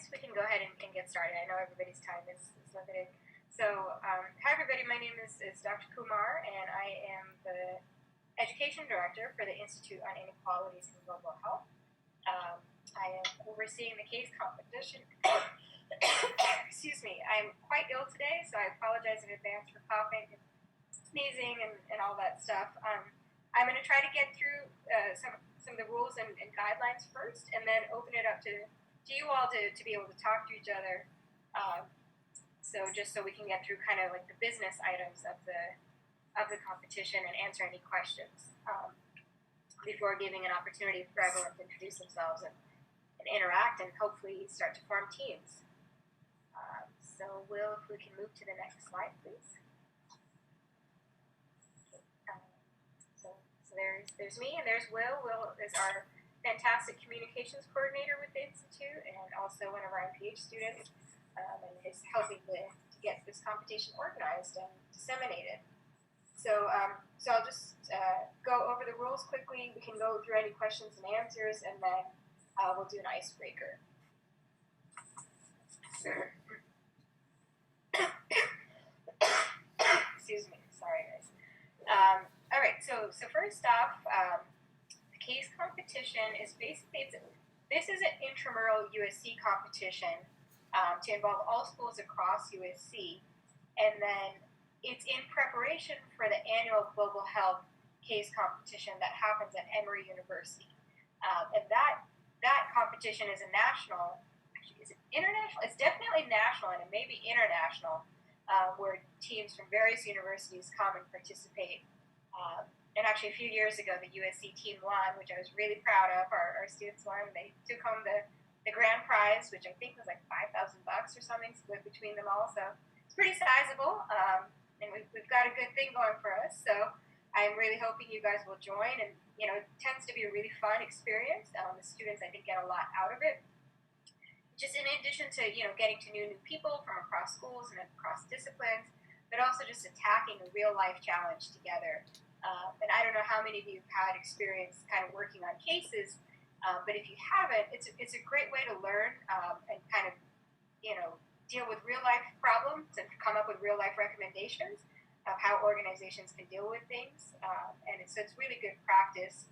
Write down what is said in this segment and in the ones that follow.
guess we can go ahead and get started. I know everybody's time is limited. So, hi everybody, my name is Dr. Kumar, and I am the Education Director for the Institute on Inequalities in Global Health. I am overseeing the case competition. Excuse me, I'm quite ill today, so I apologize in advance for coughing and sneezing and all that stuff. I'm going to try to get through some of the rules and guidelines first, and then open it up to you all to be able to talk to each other. So just so we can get through kind of like the business items of the competition and answer any questions before giving an opportunity for everyone to introduce themselves and interact and hopefully start to form teams. So Will, if we can move to the next slide, please. So there's me and there's Will. Will is our fantastic communications coordinator with the Institute and also one of our IIGH students, and is helping to get this competition organized and disseminated. So I'll just go over the rules quickly. We can go through any questions and answers, and then we'll do an icebreaker. Excuse me, sorry guys. All right, so first off, the case competition is basically, this is an intramural USC competition to involve all schools across USC, and then it's in preparation for the annual Global Health case competition that happens at Emory University. And that competition is a national, actually, is it international? It's definitely national, and it may be international, where teams from various universities come and participate. And actually, a few years ago, the USC team won, which I was really proud of. Our students won. They took home the grand prize, which I think was like $5,000 or something, split between them all. So it's pretty sizable, and we've got a good thing going for us. So I'm really hoping you guys will join. And it tends to be a really fun experience. The students, I think, get a lot out of it. Just in addition to getting to know new people from across schools and across disciplines, but also just attacking a real life challenge together. And I don't know how many of you have had experience kind of working on cases. But if you haven't, it's a great way to learn and kind of, deal with real life problems and come up with real life recommendations of how organizations can deal with things. And so it's really good practice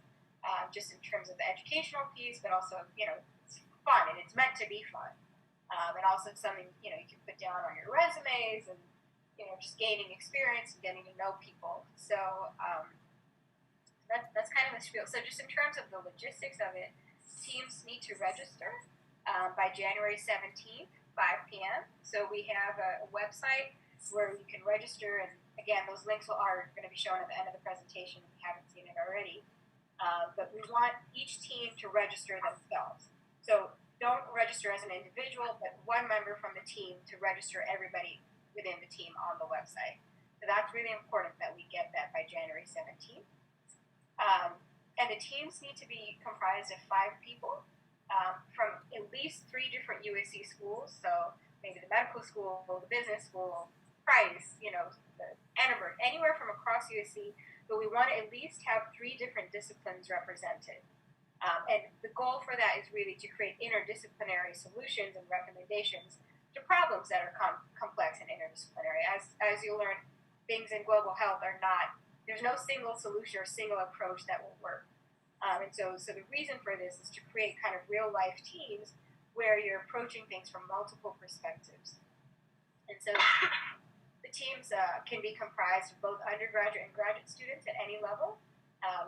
just in terms of the educational piece, but also, it's fun and it's meant to be fun. And also something, you can put down on your resumes and, just gaining experience and getting to know people. So that's kind of the spiel. So just in terms of the logistics of it, teams need to register by January 17th, 5 p.m. So we have a website where you can register, and again, those links are going to be shown at the end of the presentation if you haven't seen it already. But we want each team to register themselves. So don't register as an individual, but one member from the team to register everybody within the team on the website. So that's really important that we get that by January 17th. And the teams need to be comprised of 5 people from at least 3 different USC schools. So maybe the medical school, the business school, Price, the Annenberg, anywhere from across USC. But we want to at least have 3 different disciplines represented. And the goal for that is really to create interdisciplinary solutions and recommendations to problems that are complex and interdisciplinary. As you'll learn, things in global health are not, there's no single solution or single approach that will work. And so the reason for this is to create kind of real life teams where you're approaching things from multiple perspectives. And so the teams can be comprised of both undergraduate and graduate students at any level.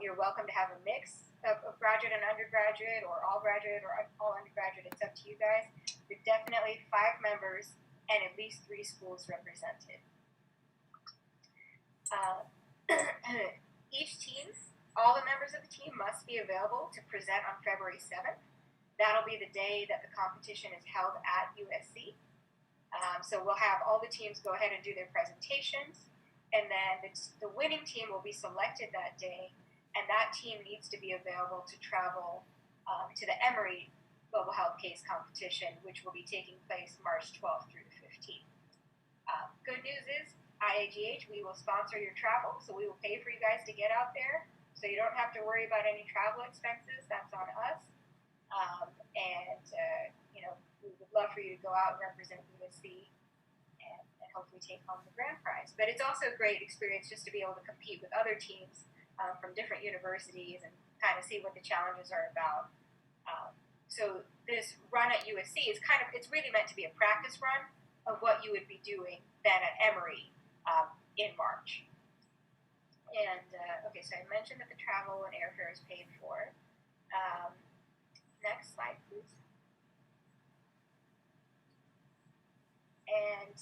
You're welcome to have a mix of graduate and undergraduate, or all graduate or all undergraduate. It's up to you guys. There's definitely 5 members and at least 3 schools represented. Each team, all the members of the team must be available to present on February 7th. That'll be the day that the competition is held at USC. So we'll have all the teams go ahead and do their presentations, and then the winning team will be selected that day, and that team needs to be available to travel to the Emory Global Health Case Competition, which will be taking place March 12th through the 15th. Good news is, IIGH, we will sponsor your travel, so we will pay for you guys to get out there. So you don't have to worry about any travel expenses. That's on us. We would love for you to go out and represent USC and hopefully take home the grand prize. But it's also a great experience just to be able to compete with other teams from different universities and kind of see what the challenges are about. So this run at USC is it's really meant to be a practice run of what you would be doing then at Emory in March. And, okay, so I mentioned that the travel and airfare is paid for. Next slide, please. And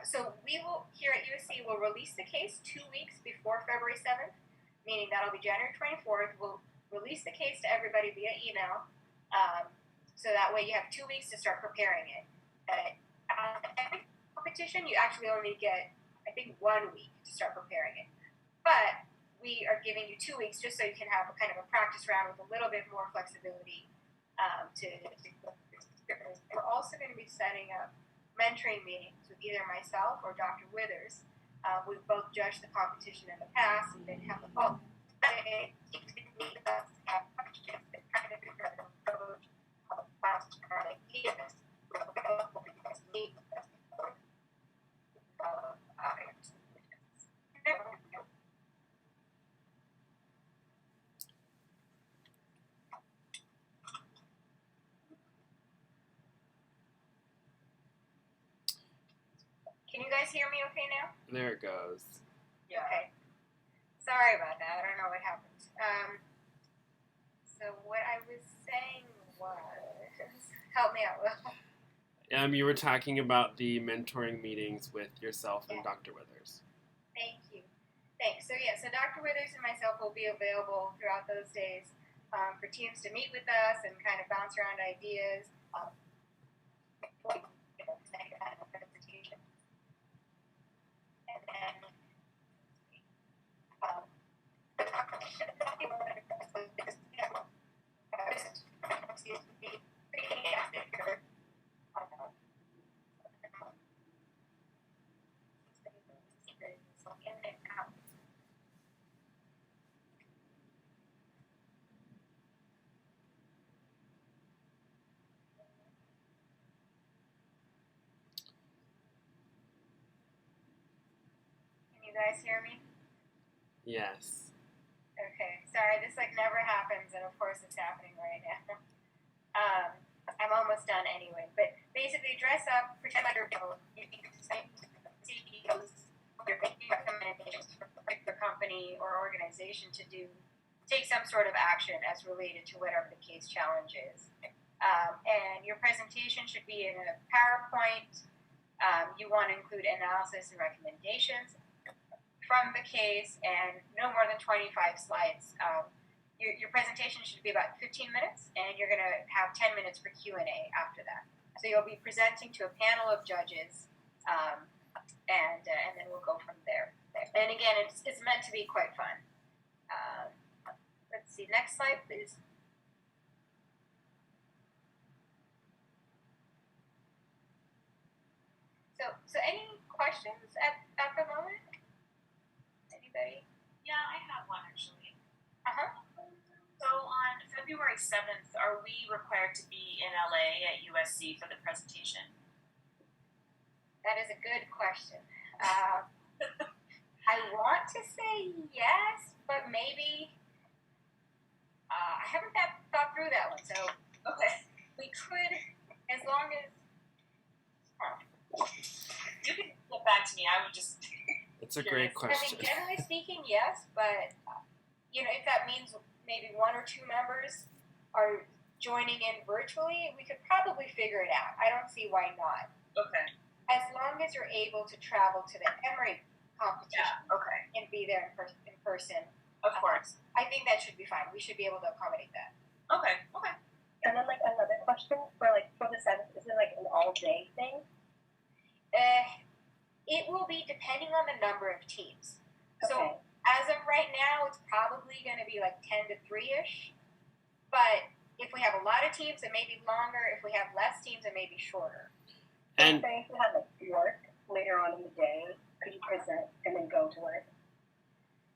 so we will, here at USC, will release the case 2 weeks before February 7th, meaning that'll be January 24th. We'll release the case to everybody via email, so that way you have 2 weeks to start preparing it. Every competition, you actually only get, I think, 1 week to start preparing it. But we are giving you 2 weeks just so you can have a kind of a practice round with a little bit more flexibility We're also going to be setting up mentoring meetings with either myself or Dr. Withers. We've both judged the competition in the past and then have the call. Can you guys hear me okay now? There it goes. Yeah. Okay. Sorry about that. I don't know what happened. So what I was saying was, help me out, Will. You were talking about the mentoring meetings with yourself and Dr. Withers. Thank you. Thanks. So so Dr. Withers and myself will be available throughout those days for teams to meet with us and kind of bounce around ideas. You guys hear me? Yes. Okay. Sorry, this never happens, and of course it's happening right now. I'm almost done anyway. But basically, dress up, pretend like you're you can say CEOs, you're making recommendations for your company or organization to do. Take some sort of action as related to whatever the case challenge is. And your presentation should be in a PowerPoint. You want to include analysis and recommendations from the case, and no more than 25 slides. Your presentation should be about 15 minutes, and you're going to have 10 minutes for Q&A after that. So you'll be presenting to a panel of judges, and then we'll go from there. And again, it's meant to be quite fun. Let's see, next slide, please. So any questions at the moment? Anybody? Yeah, I have one actually. Uh-huh. So on February 7th, are we required to be in LA at USC for the presentation? That is a good question. I want to say yes, but maybe I haven't thought through that one. So Okay. we could, as long as You can get back to me. I would just. It's a great question. I mean, generally speaking, yes, but if that means maybe one or two members are joining in virtually, we could probably figure it out. I don't see why not. Okay. As long as you're able to travel to the Emory competition Okay. and be there in person. Of course. I think that should be fine. We should be able to accommodate that. Okay. Okay. And then another question for the 7th, is it an all-day thing? It will be depending on the number of teams. Okay. So as of right now, it's probably going to be 10 to 3-ish. But if we have a lot of teams, it may be longer. If we have less teams, it may be shorter. And So if you had work later on in the day, could you present and then go to work?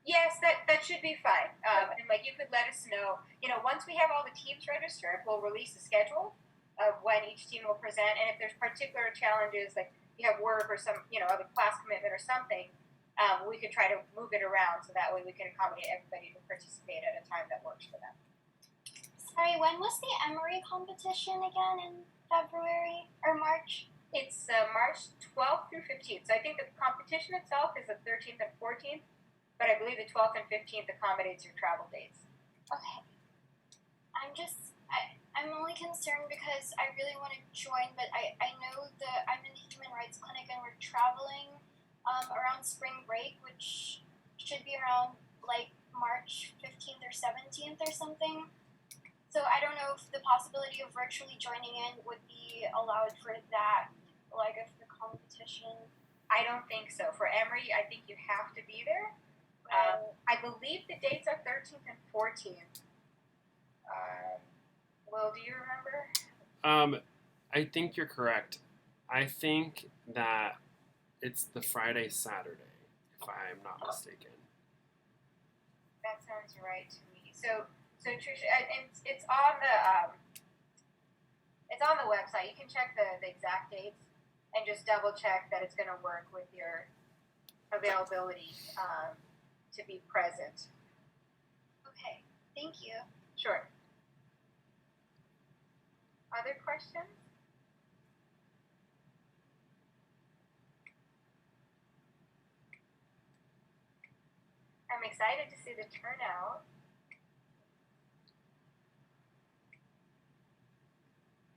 Yes, that should be fine. And you could let us know. Once we have all the teams registered, we'll release the schedule. of when each team will present, and if there's particular challenges, like you have work or some, other class commitment or something, we could try to move it around so that way we can accommodate everybody to participate at a time that works for them. Sorry, when was the Emory competition again, in February or March? It's March 12th through 15th. So I think the competition itself is the 13th and 14th, but I believe the 12th and 15th accommodates your travel dates. Okay. I'm only concerned because I really want to join, but I know that I'm in the Human Rights Clinic and we're traveling around spring break, which should be around like March 15th or 17th or something. So I don't know if the possibility of virtually joining in would be allowed for that leg of the competition. I don't think so. For Emory, I think you have to be there. I believe the dates are 13th and 14th. Will, do you remember? I think you're correct. I think that it's the Friday, Saturday, if I'm not mistaken. That sounds right to me. So Trisha, and it's on the website. You can check the exact dates and just double check that it's going to work with your availability to be present. Okay, thank you. Sure. Other questions? I'm excited to see the turnout.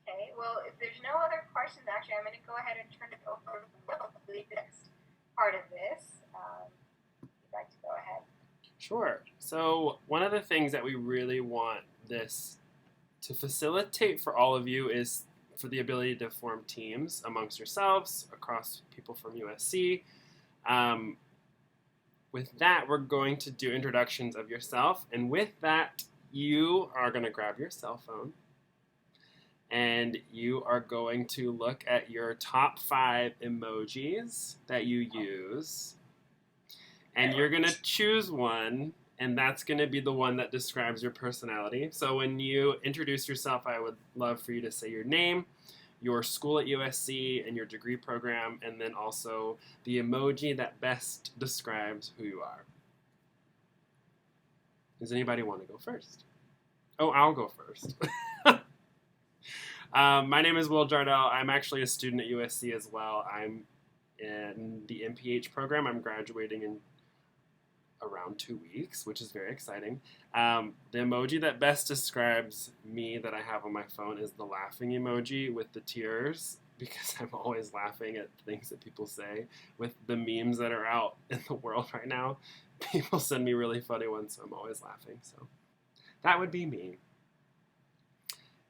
Okay, well, if there's no other questions, actually, I'm going to go ahead and turn it over to the next part of this. If you'd like to go ahead. Sure. So one of the things that we really want this to facilitate for all of you is for the ability to form teams amongst yourselves, across people from USC. With that, we're going to do introductions of yourself, and with that, you are going to grab your cell phone, and you are going to look at your top 5 emojis that you use, and you're going to choose one, and that's going to be the one that describes your personality. So when you introduce yourself, I would love for you to say your name, your school at USC, and your degree program, and then also the emoji that best describes who you are. Does anybody want to go first? Oh, I'll go first. My name is Will Jardell. I'm actually a student at USC as well. I'm in the MPH program. I'm graduating in around 2 weeks, which is very exciting. The emoji that best describes me that I have on my phone is the laughing emoji with the tears, because I'm always laughing at things that people say. With the memes that are out in the world right now, people send me really funny ones, so I'm always laughing. So that would be me.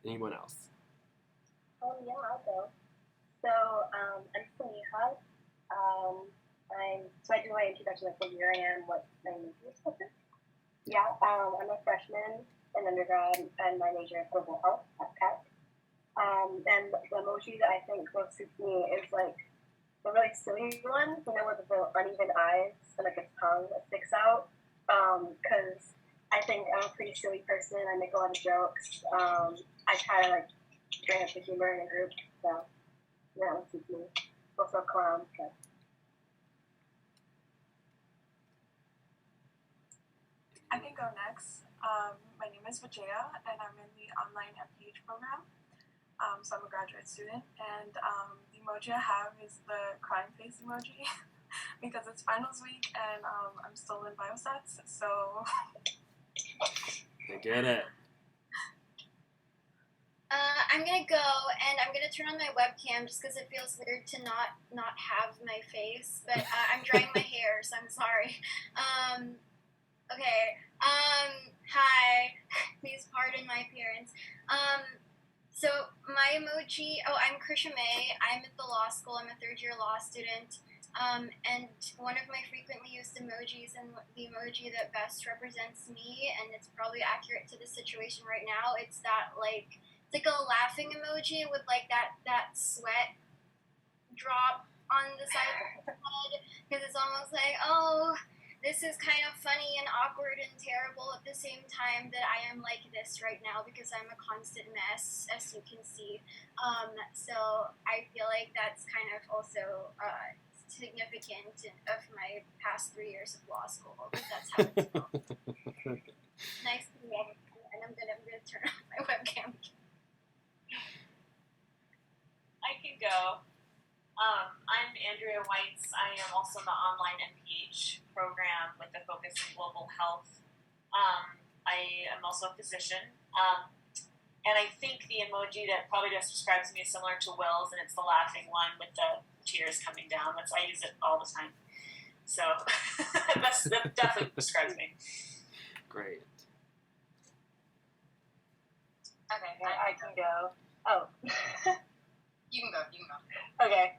Anyone else? Yeah, I'll go. So, I'm Sneha. So I do my introduction, like where I am, what my major is. Yeah, I'm a freshman in undergrad, and my major is global health at Tech. And the emoji that I think most suits me is like the really silly one, with the uneven eyes and like a tongue that sticks out. Because I think I'm a pretty silly person. I make a lot of jokes. I try to like bring up the humor in a group. So yeah, that suits me. Also a clown. So. I can go next. My name is Vijaya, and I'm in the online MPH program. So I'm a graduate student, and the emoji I have is the crying face emoji because it's finals week, and I'm still in biostats, so... I get it. I'm gonna go, and I'm gonna turn on my webcam just because it feels weird to not have my face, but I'm drying my hair, so I'm sorry. Okay. Hi. Please pardon my appearance. So my emoji. Oh, I'm Krisha May. I'm at the law school. I'm a third-year law student. And one of my frequently used emojis, and the emoji that best represents me, and it's probably accurate to the situation right now. It's that it's like a laughing emoji with like that sweat drop on the side of the head, because it's almost like, oh. this is kind of funny and awkward and terrible at the same time that I am like this right now because I'm a constant mess, as you can see. So I feel like that's kind of also significant of my past 3 years of law school. But that's how it's going. Nice to meet you, and I'm gonna turn off my webcam. I can go. I'm Andrea Weitz. I am also in the online MPH program with a focus on global health. I am also a physician. And I think the emoji that probably just describes me is similar to Will's, and it's the laughing one with the tears coming down. I use it all the time. So that definitely describes me. Great. Okay, I can go. Oh. you can go. Okay.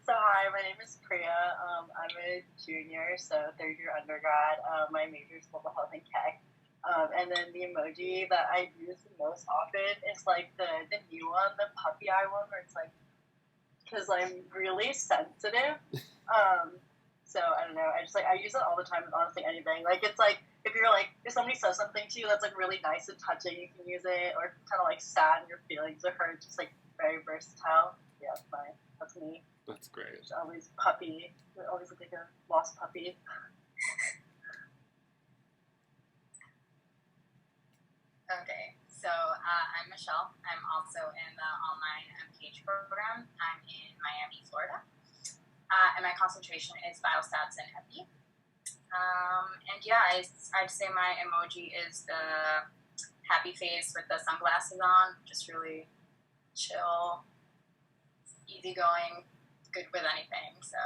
So hi, my name is Priya. I'm a junior, so third year undergrad. My major is global health and tech. And then the emoji that I use the most often is like the new one, the puppy eye one, where it's like, because I'm really sensitive. So I don't know. I use it all the time with honestly anything. Like it's like if somebody says something to you that's like really nice and touching, you can use it. Or kind of like sad and your feelings are hurt, just like very versatile. Yeah, that's mine. That's me. That's great. Just always puppy. I always look like a lost puppy. Okay, so I'm Michelle. I'm also in the online MPH program. I'm in Miami, Florida. And my concentration is biostats and epi. And yeah, I'd say my emoji is the happy face with the sunglasses on, just really chill, easygoing, good with anything. So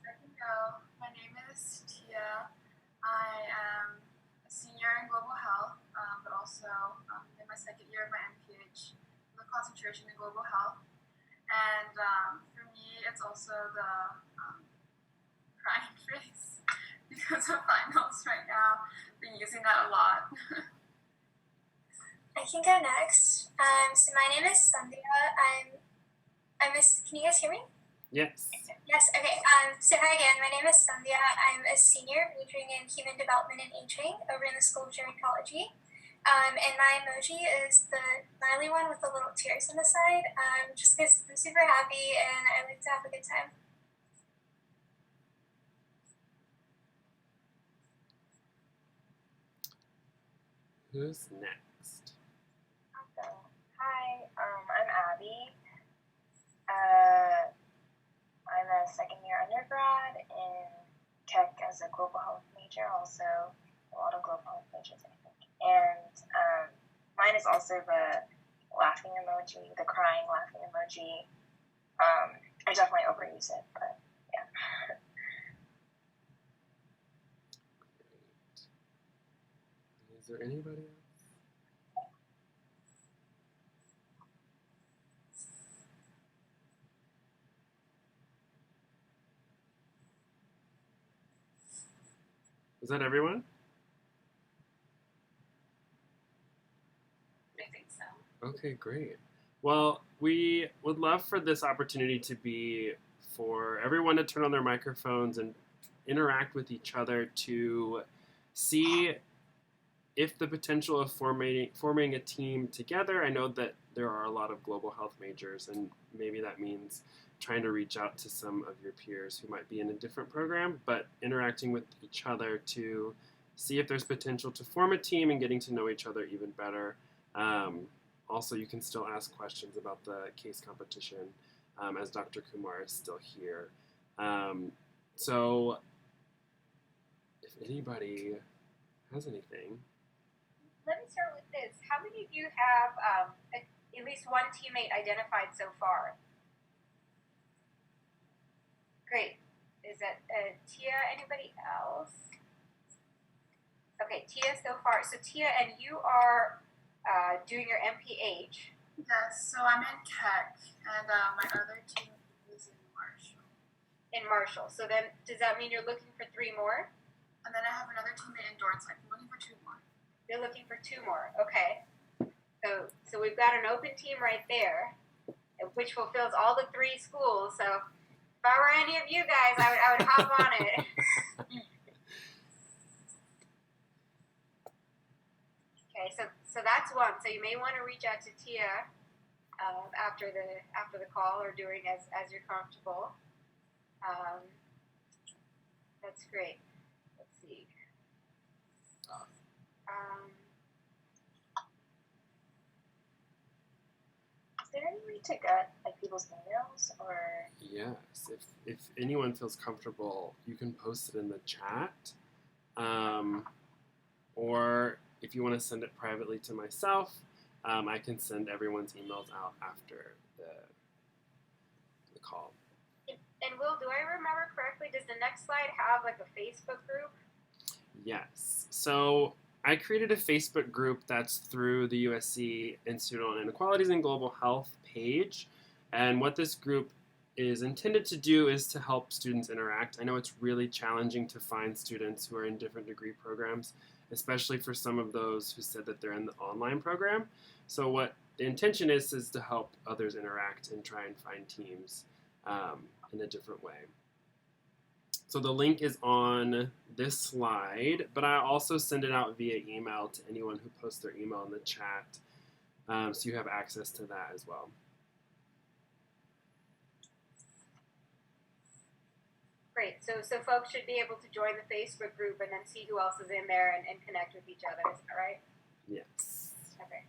I can go. My name is Tia. I am a senior in global health, but also in my second year of my MPH with a concentration in global health. And for me, it's also the crying face because of finals right now. Been using that a lot. I can go next. So my name is Sandhya. Can you guys hear me? Yes. Yes, okay. So hi again, my name is Sandhya. I'm a senior majoring in human development and aging over in the School of Gerontology. And my emoji is the smiley one with the little tears on the side, just because I'm super happy and I like to have a good time. Who's next? Hi, I'm Abby. I'm a second year undergrad in tech as a global health major, also a lot of global health majors, I think. And mine is also the laughing emoji, the crying laughing emoji. I definitely overuse it, but yeah. Great. Is there anybody else? Is that everyone? I think so. Okay, great. Well, we would love for this opportunity to be for everyone to turn on their microphones and interact with each other to see if the potential of forming a team together. I know that there are a lot of global health majors, and maybe that means trying to reach out to some of your peers who might be in a different program, but interacting with each other to see if there's potential to form a team and getting to know each other even better. Also, you can still ask questions about the case competition as Dr. Kumar is still here. So if anybody has anything. let me start with this. How many of you have at least one teammate identified so far? Great. Is that Tia? Anybody else? Okay, Tia so far. So Tia, and you are doing your MPH. Yes, so I'm in tech, and my other team is in Marshall. In Marshall. So then, does that mean you're looking for 3 more? And then I have another teammate in Dorset. I'm looking for 2 more. You're looking for 2 more. Okay. So we've got an open team right there. which fulfills all the 3 schools. So if I were any of you guys, I would hop on it. Okay, so that's one. So you may want to reach out to Tia after the call or during as you're comfortable. That's great. Let's see. Is there any way to get like people's emails or? Yes, if anyone feels comfortable, you can post it in the chat, or if you want to send it privately to myself, I can send everyone's emails out after the call. And Will, do I remember correctly? Does the next slide have like a Facebook group? Yes. So I created a Facebook group that's through the USC Institute on Inequalities and Global Health page. And what this group is intended to do is to help students interact. I know it's really challenging to find students who are in different degree programs, especially for some of those who said that they're in the online program. So what the intention is to help others interact and try and find teams in a different way. So the link is on this slide, but I also send it out via email to anyone who posts their email in the chat, so you have access to that as well. Great. So folks should be able to join the Facebook group and then see who else is in there and connect with each other. Is that right? Yes. Okay.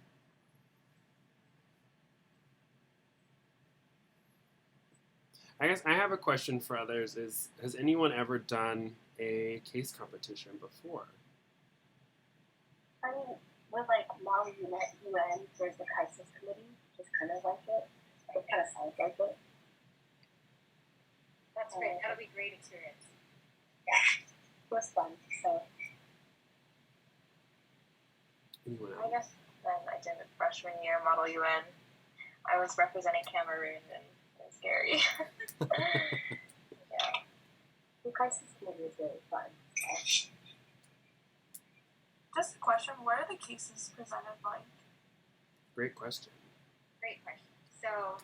I guess I have a question for others. Has anyone ever done a case competition before? I mean, with like Model UN, there's the crisis committee, which is kind of like it. It kind of sounds like it. That's great. That'll be a great experience. Yeah, it was fun. So Anyone I else? guess when I did it freshman year Model UN, I was representing Cameroon and it was scary. Yeah. the crisis committee is really fun. Just a question, what are the cases presented like? Great question. Great question. So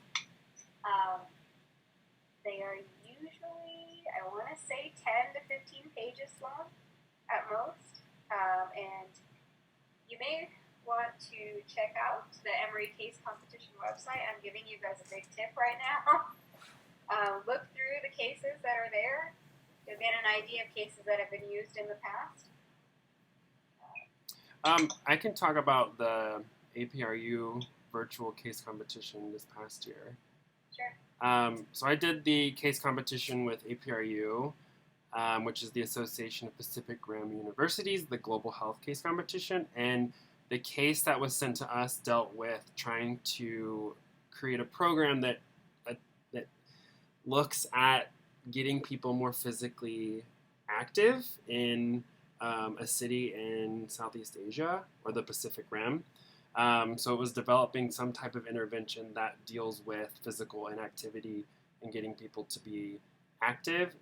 they are usually, I want to say, 10 to 15 pages long at most. And you may want to check out the Emory Case Competition website. I'm giving you guys a big tip right now. Look through the cases that are there. You'll get an idea of cases that have been used in the past. I can talk about the APRU virtual case competition this past year. Sure. So I did the case competition with APRU, which is the Association of Pacific Rim Universities, the Global Health Case Competition, and the case that was sent to us dealt with trying to create a program that looks at getting people more physically active in a city in Southeast Asia or the Pacific Rim. So it was developing some type of intervention that deals with physical inactivity and getting people to be active,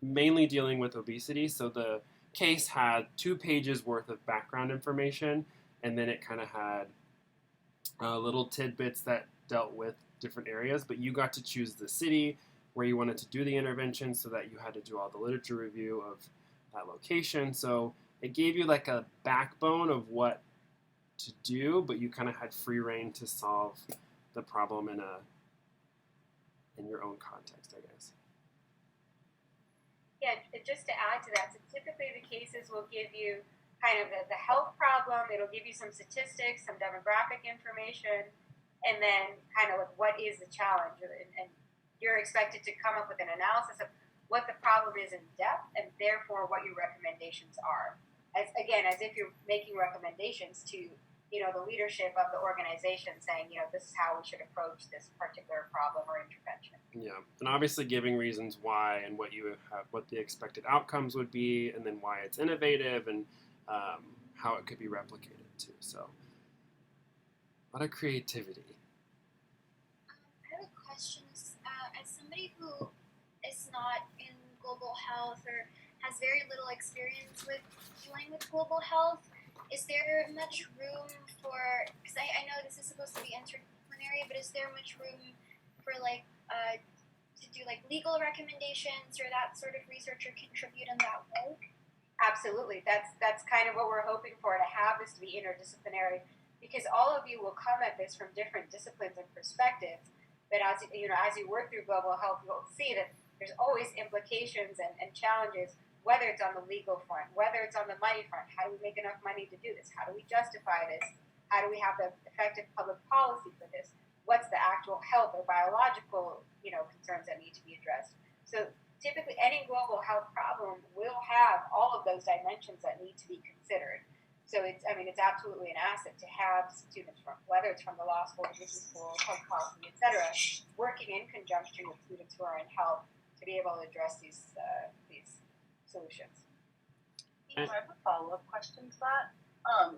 mainly dealing with obesity. So the case had 2 pages worth of background information, and then it kind of had little tidbits that dealt with different areas, but you got to choose the city where you wanted to do the intervention, so that you had to do all the literature review of that location. So it gave you like a backbone of what to do, but you kind of had free reign to solve the problem in your own context, I guess. Yeah, and just to add to that, so typically the cases will give you kind of the health problem. It'll give you some statistics, some demographic information, and then kind of like what is the challenge. And you're expected to come up with an analysis of what the problem is in depth, and therefore what your recommendations are. As if you're making recommendations to, the leadership of the organization, saying, this is how we should approach this particular problem or intervention. Yeah, and obviously giving reasons why and what the expected outcomes would be, and then why it's innovative, and how it could be replicated too. So, a lot of creativity. I have a question. As somebody who is not in global health or has very little experience with dealing with global health, is there much room for, because I know this is supposed to be interdisciplinary, but is there much room for to do legal recommendations or that sort of research or contribute in that way? Absolutely. That's kind of what we're hoping for, to have this to be interdisciplinary, because all of you will come at this from different disciplines and perspectives. But as you work through global health, you'll see that there's always implications and challenges, whether it's on the legal front, whether it's on the money front. How do we make enough money to do this? How do we justify this? How do we have the effective public policy for this? What's the actual health or biological, concerns that need to be addressed? So typically any global health problem will have all of those dimensions that need to be considered. So it's absolutely an asset to have students from, whether it's from the law school, business school, health policy, etc., working in conjunction with students who are in health to be able to address these solutions. I have a follow-up question to that.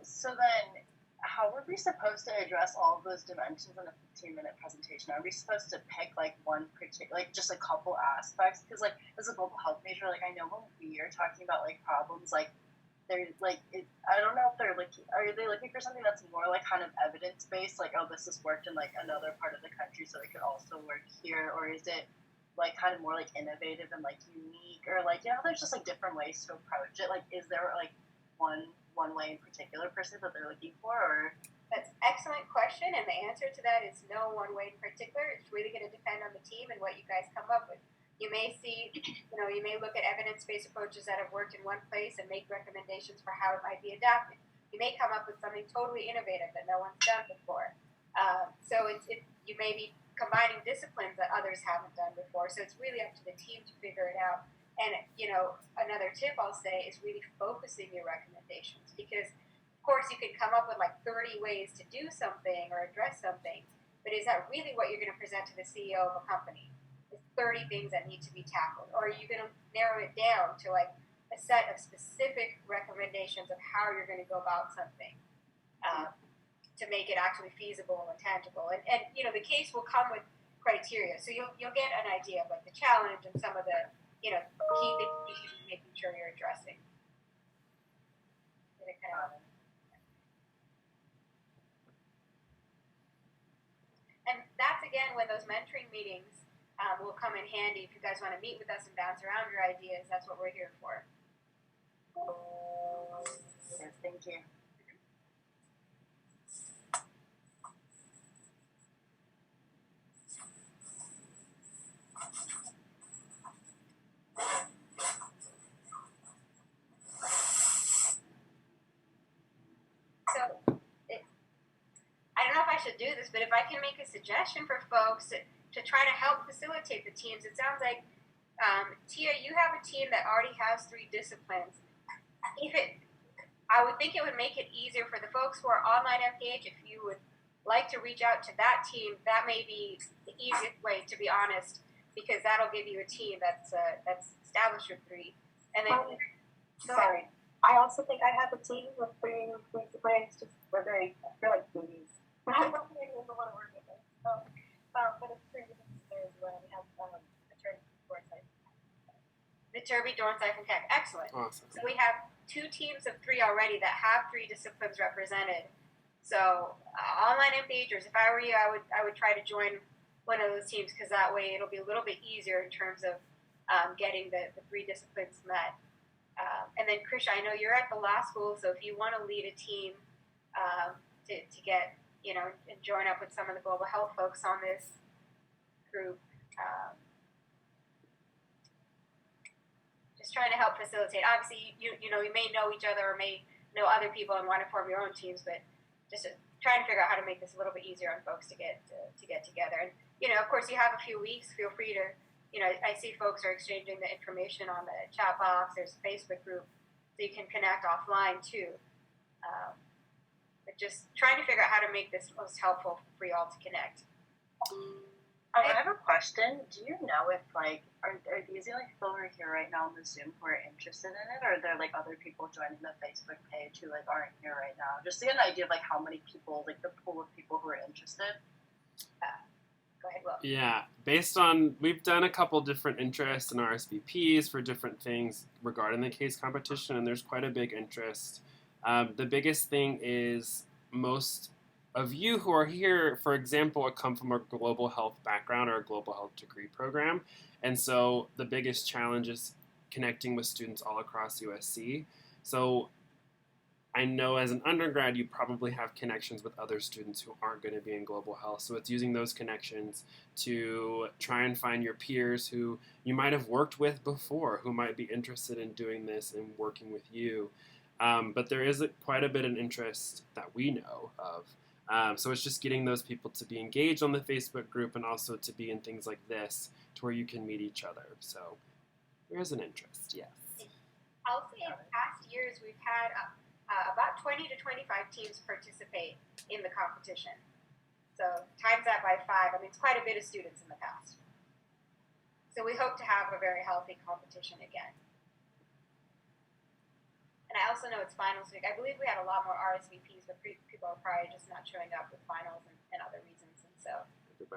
So then, how are we supposed to address all of those dimensions in a 15-minute presentation? Are we supposed to pick one particular, just a couple aspects? Because as a global health major, I know when we are talking about problems, they're I don't know if they're are they looking for something that's more kind of evidence-based, oh, this has worked in another part of the country, so it could also work here, or is it kind of more innovative and unique, or there's just different ways to approach it? Is there one way in particular per se that they're looking for, or? That's an excellent question, and the answer to that is no one way in particular. It's really going to depend on the team and what you guys come up with. You may see, you may look at evidence-based approaches that have worked in one place and make recommendations for how it might be adapted. You may come up with something totally innovative that no one's done before. So you may be combining disciplines that others haven't done before. So it's really up to the team to figure it out. And, another tip I'll say is really focusing your recommendations, because, of course, you can come up with 30 ways to do something or address something, but is that really what you're going to present to the CEO of a company? Is 30 things that need to be tackled? Or are you going to narrow it down to a set of specific recommendations of how you're going to go about something to make it actually feasible and tangible? And the case will come with criteria, so you'll get an idea of the challenge and some of the key things you should be making sure you're addressing. And that's, again, when those mentoring meetings will come in handy. If you guys want to meet with us and bounce around your ideas, that's what we're here for. Yes, thank you. I don't know if I should do this, but if I can make a suggestion for folks to try to help facilitate the teams, it sounds like, Tia, you have a team that already has 3 disciplines. I would think it would make it easier for the folks who are online MPH. If you would like to reach out to that team, that may be the easiest way, to be honest, because that'll give you a team that's established with 3. And then, sorry, I also think I have a team with 3 disciplines. We're like babies. I don't think anyone want to work with us. But it's 3 disciplines when we have Viterbi, Dornsife, and Keck. Excellent. Awesome. So we have 2 teams of 3 already that have 3 disciplines represented. So online MPHers, if I were you, I would try to join one of those teams, because that way it'll be a little bit easier in terms of getting the 3 disciplines met. And then, Krisha, I know you're at the law school, so if you want to lead a team to get, and join up with some of the global health folks on this group, just trying to help facilitate. Obviously, you may know each other or may know other people and want to form your own teams, but just trying to figure out how to make this a little bit easier on folks to get together. And of course, you have a few weeks. Feel free to, I see folks are exchanging the information on the chat box. There's a Facebook group, so you can connect offline too. But just trying to figure out how to make this most helpful for you all to connect. I have a question. Do you know if are these people who are here right now on the Zoom who are interested in it, or are there other people joining the Facebook page who aren't here right now? Just to get an idea of how many people, the pool of people who are interested. Go ahead, Will. Yeah, based on, we've done a couple different interests and RSVPs for different things regarding the case competition, and there's quite a big interest. The biggest thing is most of you who are here, for example, come from a global health background or a global health degree program. And so the biggest challenge is connecting with students all across USC. So I know as an undergrad, you probably have connections with other students who aren't going to be in global health. So it's using those connections to try and find your peers who you might have worked with before, who might be interested in doing this and working with you. But there is quite a bit of interest that we know of. So it's just getting those people to be engaged on the Facebook group and also to be in things like this to where you can meet each other. So there is an interest, yes. I'll say in past years we've had about 20 to 25 teams participate in the competition. So times that by 5, I mean, it's quite a bit of students in the past. So we hope to have a very healthy competition again. And I also know it's finals week. I believe we had a lot more RSVPs, but people are probably just not showing up with finals and other reasons. And so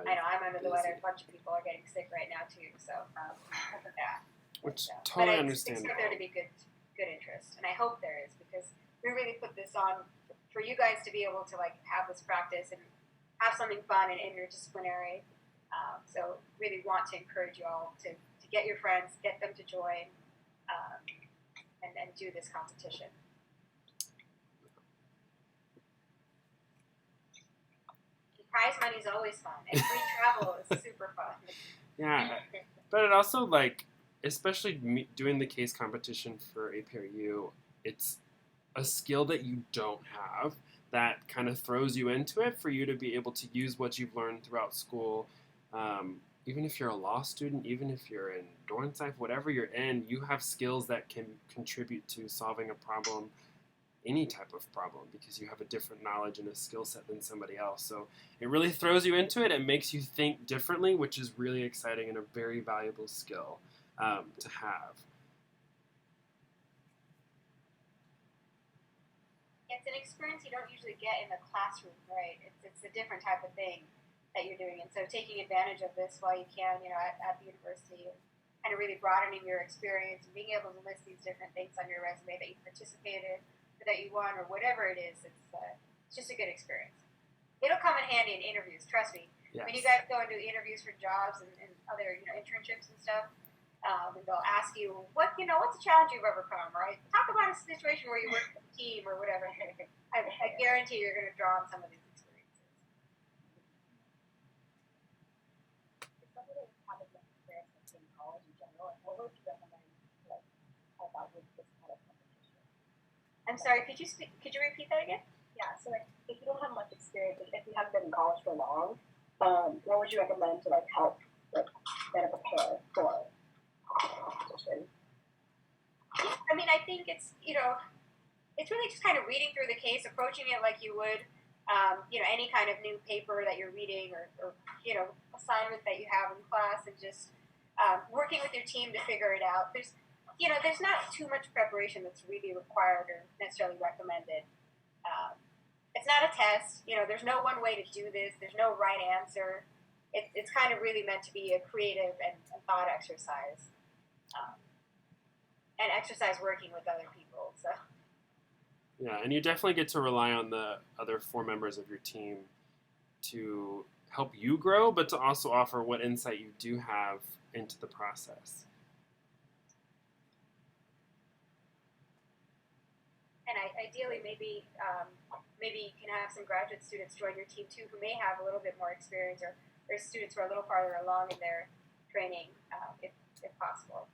I know I'm under the weather. A bunch of people are getting sick right now too. So yeah, Which but totally I understandable. expect there to be good interest, and I hope there is, because we really put this on for you guys to be able to like have this practice and have something fun and interdisciplinary. So really want to encourage you all to get your friends, get them to join. And do this competition. The prize money is always fun, and free travel is super fun. Yeah, but it also, like, especially doing the case competition for APRU, it's a skill that you don't have that kind of throws you into it for you to be able to use what you've learned throughout school. Even if you're a law student, even if you're in Dornsife, whatever you're in, you have skills that can contribute to solving a problem, any type of problem, because you have a different knowledge and a skill set than somebody else. So it really throws you into it and makes you think differently, which is really exciting and a very valuable skill to have. It's an experience you don't usually get in the classroom, right? It's a different type of thing that you're doing, and so taking advantage of this while you can, at the university, and kind of really broadening your experience and being able to list these different things on your resume that you participated, or that you won, or whatever it is. It's just a good experience. It'll come in handy in interviews, trust me. Yes. When you guys go and do interviews for jobs and other internships and stuff, and they'll ask you what's a challenge you've overcome, right? Talk about a situation where you work with a team or whatever. I guarantee you're going to draw on some of these experiences. I'm sorry, could you repeat that again? Yeah, so like if you don't have much experience, like, if you haven't been in college for long, what would you recommend to like help like better prepare for competition? I mean, I think it's really just kind of reading through the case, approaching it like you would any kind of new paper that you're reading or assignment that you have in class, and just working with your team to figure it out. There's not too much preparation that's really required or necessarily recommended. It's not a test. There's no one way to do this. There's no right answer. It's kind of really meant to be a creative and thought exercise, and exercise working with other people. So. Yeah, and you definitely get to rely on the other 4 members of your team to help you grow, but to also offer what insight you do have into the process. And ideally, maybe you can have some graduate students join your team too, who may have a little bit more experience, or students who are a little farther along in their training, if possible.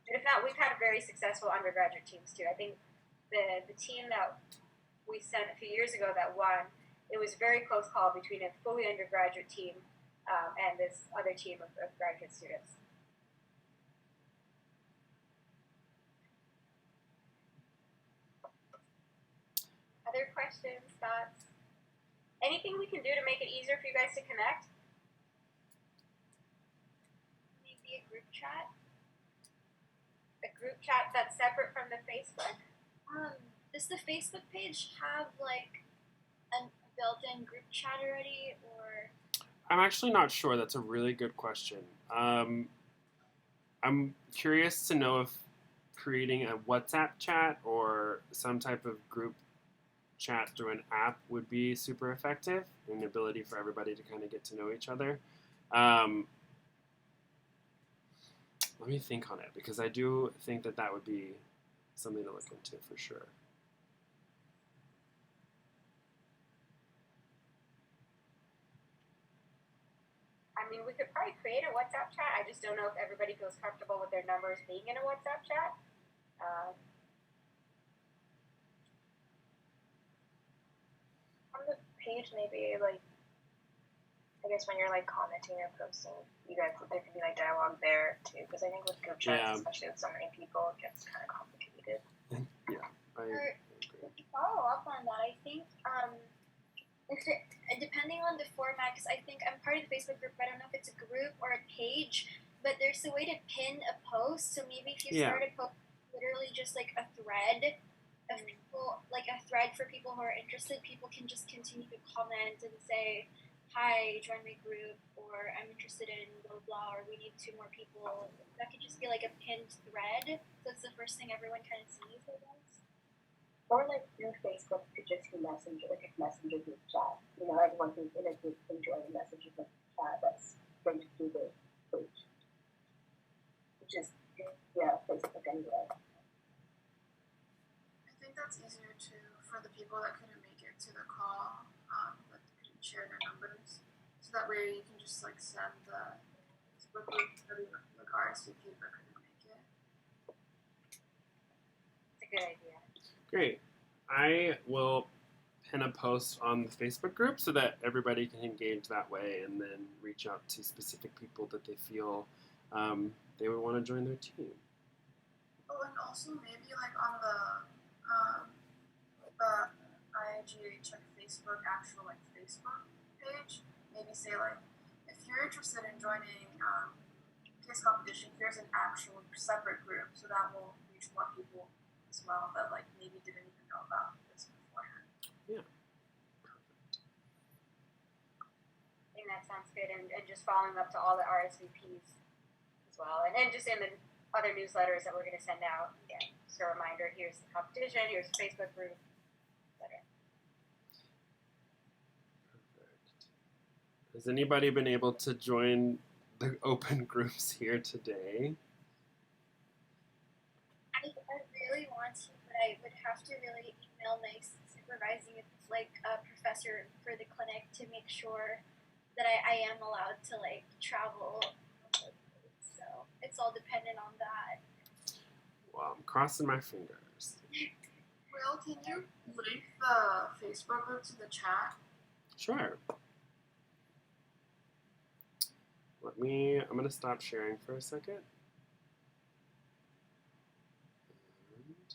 But if not, we've had very successful undergraduate teams too. I think the team that we sent a few years ago that won, it was a very close call between a fully undergraduate team and this other team of graduate students. Other questions, thoughts? Anything we can do to make it easier for you guys to connect? Maybe a group chat? A group chat that's separate from the Facebook? Does the Facebook page have like a built-in group chat already, or? I'm actually not sure. That's a really good question. I'm curious to know if creating a WhatsApp chat or some type of group chat through an app would be super effective, and the ability for everybody to kind of get to know each other. Let me think on it, because I do think that that would be something to look into for sure. I mean, we could probably create a WhatsApp chat. I just don't know if everybody feels comfortable with their numbers being in a WhatsApp chat. On the page, maybe like, I guess when you're like commenting or posting, you guys, there can be like dialogue there too. Because I think with group chats, Yeah. especially with so many people, it gets kind of complicated. Yeah, I agree. To follow up on that, I think depending on the format, because I think I'm part of the Facebook group, but I don't know if it's a group or a page, but there's a way to pin a post. So maybe if you start a post, literally just like a thread of people, like a thread for people who are interested, people can just continue to comment and say, hi, join my group, or I'm interested in blah, blah, or we need 2 more people. That could just be like a pinned thread. So it's the first thing everyone kind of sees, I guess. Or like through Facebook, could just be messenger, like a messenger group chat. You know, everyone who's in a group can join a messenger group chat that's going to do the page, which is Facebook anyway. I think that's easier for the people that couldn't make it to the call, that couldn't share their numbers. So that way you can just like send the Facebook group to like RSVP but couldn't make it. It's a good idea. Great. I will pin a post on the Facebook group so that everybody can engage that way, and then reach out to specific people that they feel they would want to join their team. Oh, and also maybe like on the IIGH like Facebook actual like Facebook page, maybe say like, if you're interested in joining case competition, here's an actual separate group, so that will reach more people as well that like maybe didn't even know about this beforehand. Yeah. Perfect. I think that sounds good, and just following up to all the RSVPs as well, and just in the other newsletters that we're going to send out. Yeah, just a reminder, here's the competition, here's the Facebook group, etc. Perfect. Has anybody been able to join the open groups here today? I really want to, but I would have to really email my supervising like a professor for the clinic to make sure that I am allowed to like travel. So it's all dependent on that. Well, I'm crossing my fingers. Will, can you link the Facebook group to the chat? Sure. I'm going to stop sharing for a second. And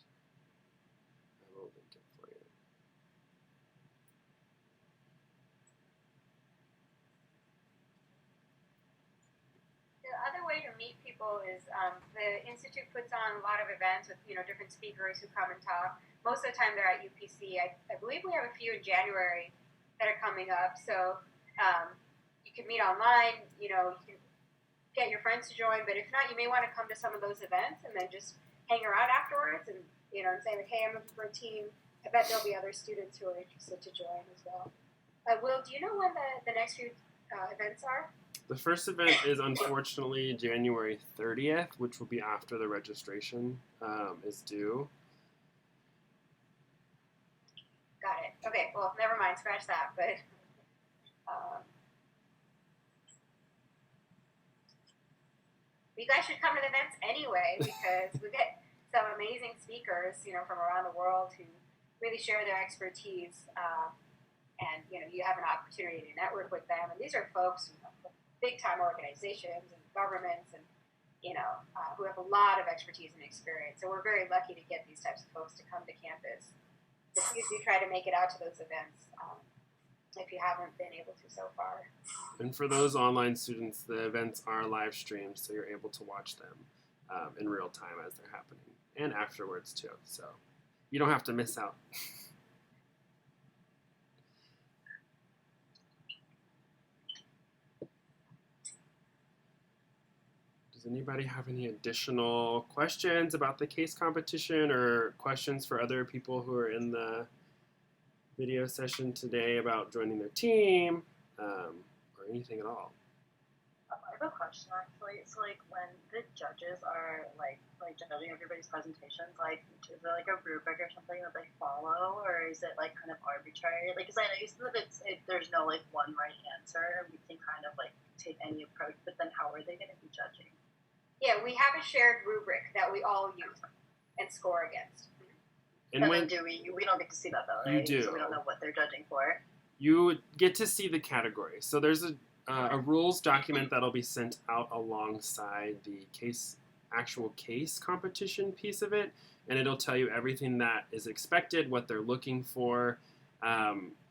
I will link it for you. The other way to meet people is the Institute puts on a lot of events with different speakers who come and talk. Most of the time they're at UPC. I believe we have a few in January that are coming up. So you can meet online. You can get your friends to join. But if not, you may want to come to some of those events and then just hang around afterwards and say like, hey, I'm looking for a team. I bet there'll be other students who are interested to join as well. Will, do you know when the next few events are? The first event is unfortunately January 30th, which will be after the registration is due. Got it. Okay, well, never mind. Scratch that. But you guys should come to the events anyway, because we get some amazing speakers, from around the world who really share their expertise. And, you have an opportunity to network with them. And these are folks from big-time organizations and governments and, who have a lot of expertise and experience. So we're very lucky to get these types of folks to come to campus. So please do try to make it out to those events if you haven't been able to so far. And for those online students, the events are live streamed, so you're able to watch them in real time as they're happening, and afterwards too. So you don't have to miss out. Does anybody have any additional questions about the case competition or questions for other people who are in the video session today about joining their team, or anything at all. I have a question actually. So like when the judges are like judging everybody's presentations, like is there like a rubric or something that they follow, or is it like kind of arbitrary? Like, because I know you said that there's no like one right answer, and we can kind of like take any approach. But then how are they going to be judging? Yeah, we have a shared rubric that we all use and score against. And when do we don't get to see that though, right? You do. So we don't know what they're judging for. you get to see the category, so there's a rules document that'll be sent out alongside the actual case competition piece of it, and it'll tell you everything that is expected, what they're looking for.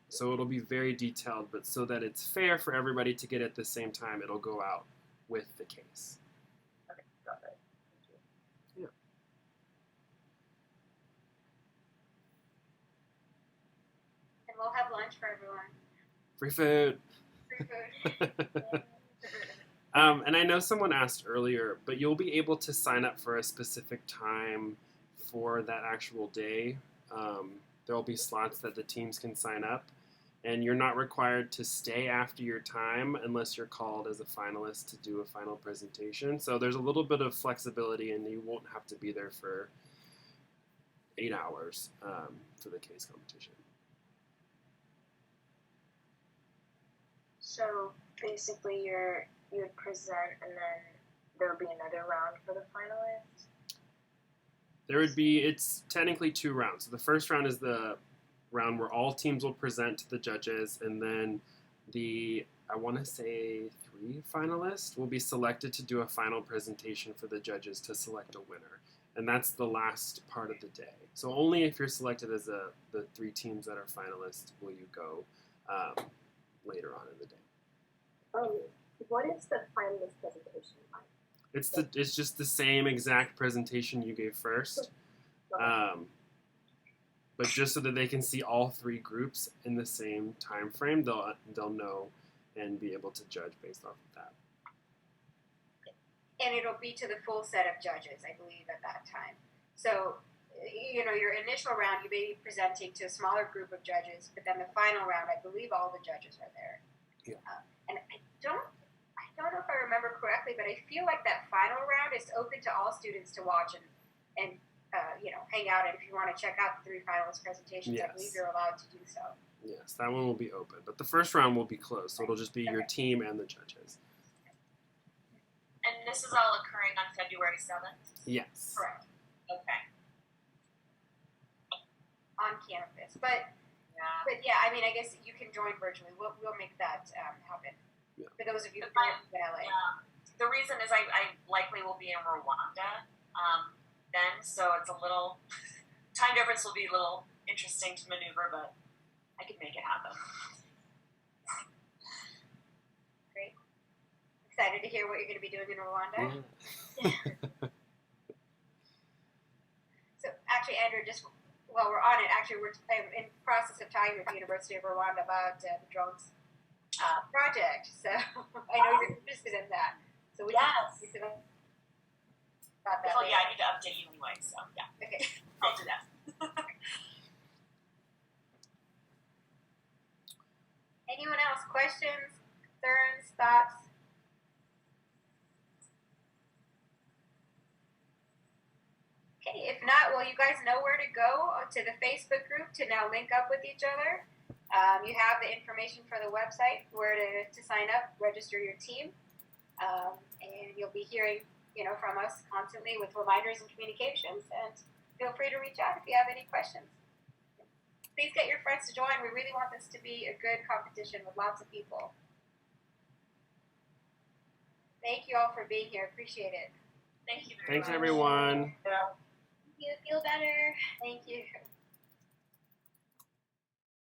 So it'll be very detailed, but so that it's fair for everybody to get at the same time, it'll go out with the case. Okay, got it. Thank you. And we'll have lunch for everyone. Free food. Free food. And I know someone asked earlier, but you'll be able to sign up for a specific time for that actual day. There will be slots that the teams can sign up, and you're not required to stay after your time unless you're called as a finalist to do a final presentation. So there's a little bit of flexibility, and you won't have to be there for 8 hours for the case competition. So basically, you would present, and then there would be another round for the finalists. It's technically 2 rounds. So the first round is the round where all teams will present to the judges, and then I want to say 3 finalists will be selected to do a final presentation for the judges to select a winner. And that's the last part of the day. So only if you're selected as the 3 teams that are finalists will you go later on in the day. What is the finalist presentation like? It's just the same exact presentation you gave first, but just so that they can see all 3 groups in the same time frame, they'll know and be able to judge based off of that. And it'll be to the full set of judges, I believe, at that time. So, your initial round, you may be presenting to a smaller group of judges, but then the final round, I believe all the judges are there. Yeah. And I don't know if I remember correctly, but I feel like that final round is open to all students to watch and hang out. And if you want to check out the 3 finalist presentations, Yes. I believe you're allowed to do so. Yes, that one will be open, but the first round will be closed, so it'll just be your team and the judges. And this is all occurring on February 7th? Yes. Correct. Okay. On campus. But yeah, I mean, I guess you can join virtually. We'll make that happen. Yeah. For those of you who are in LA. The reason is I likely will be in Rwanda then, so it's a little time difference will be a little interesting to maneuver, but I could make it happen. Great. Excited to hear what you're going to be doing in Rwanda. Yeah. So actually, Andrew, just while we're on it, we're in the process of talking with the University of Rwanda about the drones project. So I know you're interested in that. So we Yes. can talk about that. Well, later. yeah, I need to update you anyway, so yeah, Okay. I'll do that. Anyone else? Questions, concerns, thoughts? Okay, if not, well, you guys know where to go to the Facebook group to now link up with each other. You have the information for the website where to sign up, register your team, and you'll be hearing, from us constantly with reminders and communications. And feel free to reach out if you have any questions. Please get your friends to join. We really want this to be a good competition with lots of people. Thank you all for being here. Appreciate it. Thank you very Thanks, much. everyone. You feel better. Thank you.